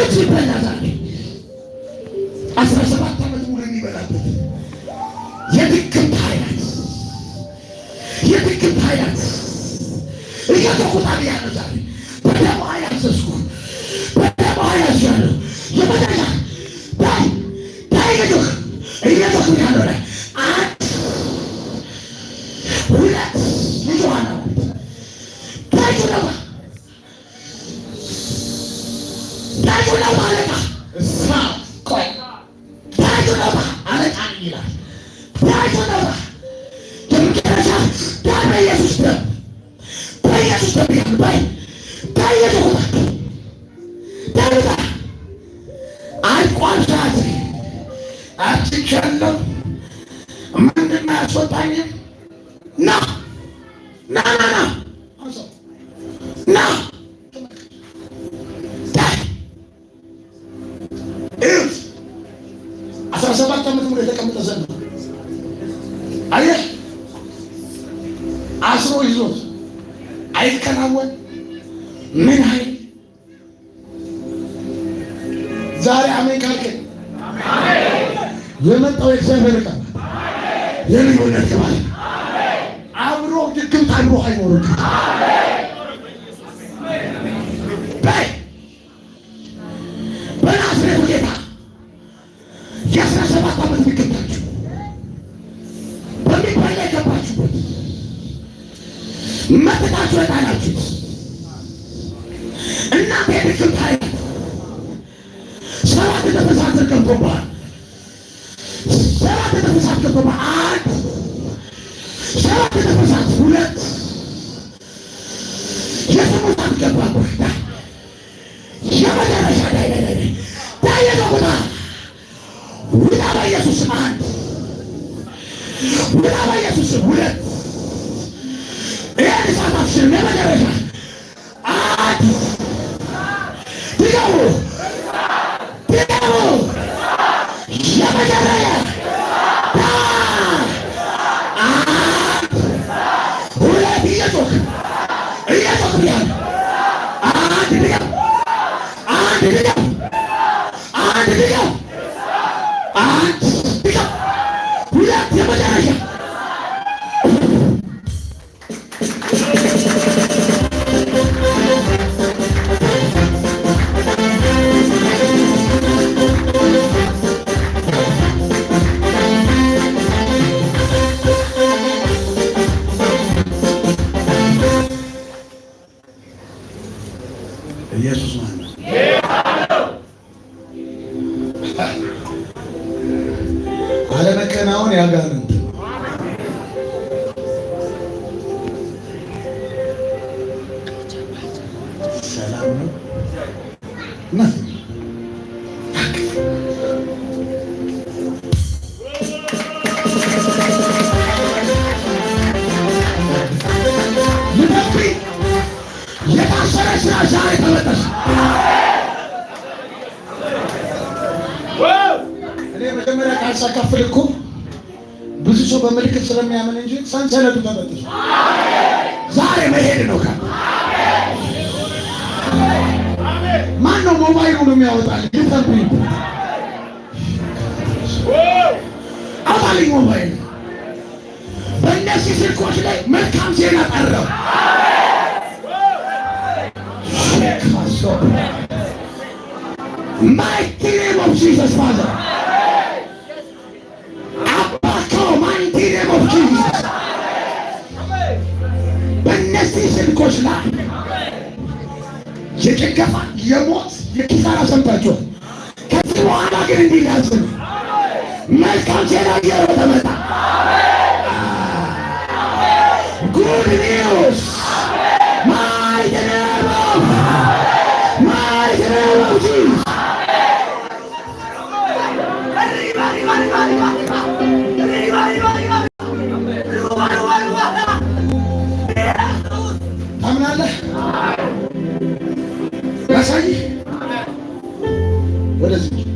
እዩት ሲበላ ዛሬ 17 ዓመት ሙሉ የሚበላበት የድግምት ኃይላት እየተቆጣቢ ያለው ዛሬ በደሞ ያዘዝኩ በደሞ ያዘዝኩ የመዳኛ ዳይ እየተቆጣ ያለው ላይ አንድ ሁለት ልጅዋና ታጁለባ አለቃ እሳ ቆይ ታጁለባ አለቃ ይላል ታጁለባ የመጨረሻ ዳር ኢየሱስ ደም በኢየሱስ ደም ያልባይ ታየተቆጣ ታዩታ አልቋል ሰዓት አትቻለሁ ምንድን ያስወጣኝ ና ና ና ና ና 17 ዓመት ሙሉ የተቀመጠ ዘንድ አየህ አስሮ ይዞት አይከናወን ምን ኃይል ዛሬ አሜን ካልከኝ የመጣው የእግዚአብሔር ቃል የልዩነት ቅባት አብሮ ድግምት አብሮ አይኖርም። በናዝሬቱ ጌታ የ17 ዓመት ድግምታችሁ በሚበላ የገባችሁበት መጥታችሁ የጣላችሁት እናንተ የድግምት ኃይል 7 ነፍሳት ገብቶብሃል። 7 ነፍሳት ገብቶብሃል። 7 ነፍሳት 2 የሰሙት ገባብህ። የመጨረሻ ላይ ታየተቁጣ ውጣ በኢየሱስ አንድ ውጣ በኢየሱስ 2 ይህን ሳታስችል የመጨረሻ አንድ ድገሙ የመጨረሻ አንድ 2 እየጮክ ብያለሁ። አንድ ድገም አንድ ድገም አንድ ድገም አንድ ድገም 2 የመጨረሻ ኢየሱስ ማለት አለመከናወን ያጋንንት ሰላም ነው እና የታሰረ ስራ ዛሬ ተበጠሰ። እኔ መጀመሪያ ካልሳካፍል እኮ ብዙ ሰው በምልክት ስለሚያምን እንጂ ሰንሰለቱ ተበጠሰ። ዛሬ መሄድ ነው። ማን ነው ሞባይሉን የሚያወጣል? ይተንብይ አውጣልኝ ሞባይል። በእነዚህ ስልኮች ላይ መልካም ዜና ቀረው። Mighty name of Jesus, Father. Abako, mighty name of Jesus. በእነዚህ ስልኮች ላይ የጭንገፋ የሞት የኪሳራ ሰምታችኋል። ከዚህ በኋላ ግን እንዲህ ያዝን መልካም ዜና እየሮጠ መጣ። ጉድ ኒውስ mighty name of Jesus. ታምናለህ? ያሳይ ወደዚህ